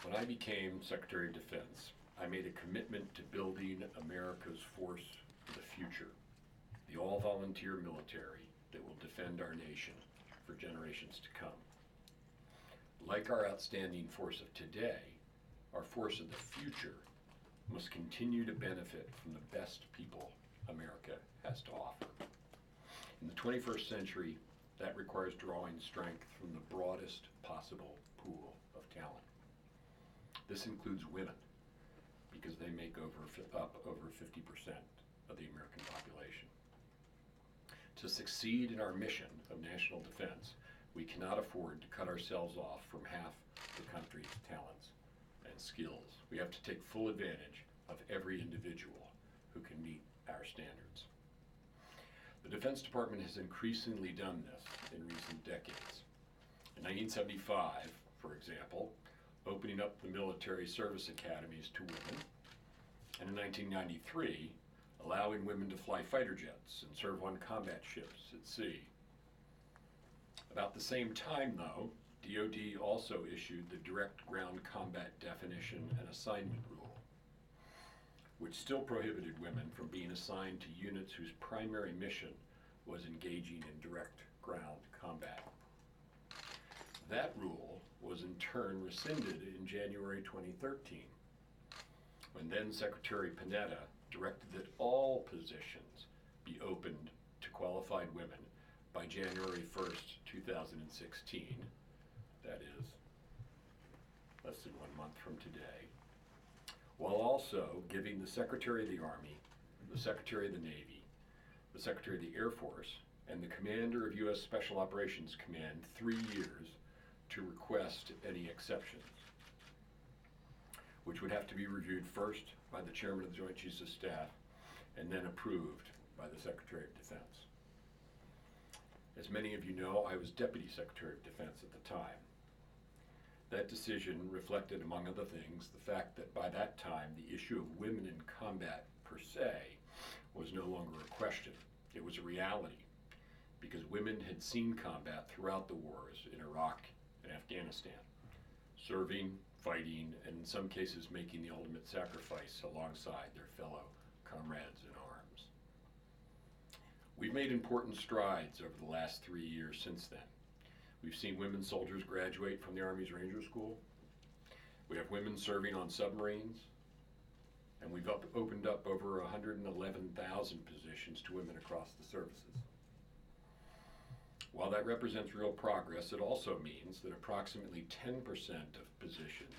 When I became Secretary of Defense, I made a commitment to building America's force for the future, the all-volunteer military that will defend our nation for generations to come. Like our outstanding force of today, our force of the future must continue to benefit from the best people America has to offer. In the 21st century, that requires drawing strength from the broadest possible pool of talent. This includes women, because they make up over 50% of the American population. To succeed in our mission of national defense, we cannot afford to cut ourselves off from half the country's talents and skills. We have to take full advantage of every individual who can meet our standards. The Defense Department has increasingly done this in recent decades. In 1975, for example, opening up the military service academies to women, and in 1993, allowing women to fly fighter jets and serve on combat ships at sea. About the same time, though, DoD also issued the Direct Ground Combat Definition and Assignment Rule, which still prohibited women from being assigned to units whose primary mission was engaging in direct ground combat. That rule was in turn rescinded in January 2013, when then Secretary Panetta directed that all positions be opened to qualified women by January 1st, 2016, that is, less than 1 month from today, while also giving the Secretary of the Army, the Secretary of the Navy, the Secretary of the Air Force, and the Commander of U.S. Special Operations Command 3 years to request any exceptions, which would have to be reviewed first by the Chairman of the Joint Chiefs of Staff and then approved by the Secretary of Defense. As many of you know, I was Deputy Secretary of Defense at the time. That decision reflected, among other things, the fact that by that time the issue of women in combat per se was no longer a question. It was a reality, because women had seen combat throughout the wars in Iraq and Afghanistan, serving, fighting, and in some cases making the ultimate sacrifice alongside their fellow comrades in arms. We've made important strides over the last 3 years since then. We've seen women soldiers graduate from the Army's Ranger School. We have women serving on submarines, and we've opened up over 111,000 positions to women across the services. While that represents real progress, it also means that approximately 10% of positions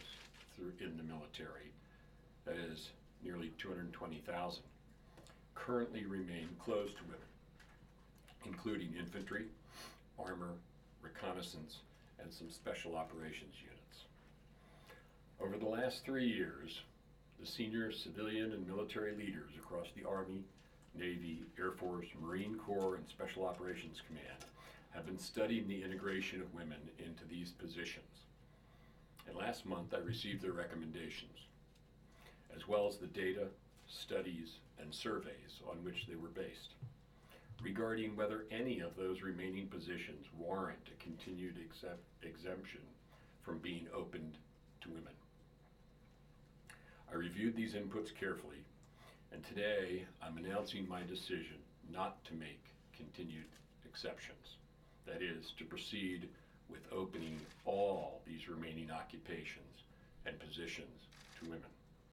in the military, that is nearly 220,000, currently remain closed to women, including infantry, armor, reconnaissance, and some special operations units. Over the last 3 years, the senior civilian and military leaders across the Army, Navy, Air Force, Marine Corps, and Special Operations Command have been studying the integration of women into these positions. And last month I received their recommendations, as well as the data, studies, and surveys on which they were based, regarding whether any of those remaining positions warrant a continued exemption from being opened to women. I reviewed these inputs carefully, and today I'm announcing my decision not to make continued exceptions. That is, to proceed with opening all these remaining occupations and positions to women.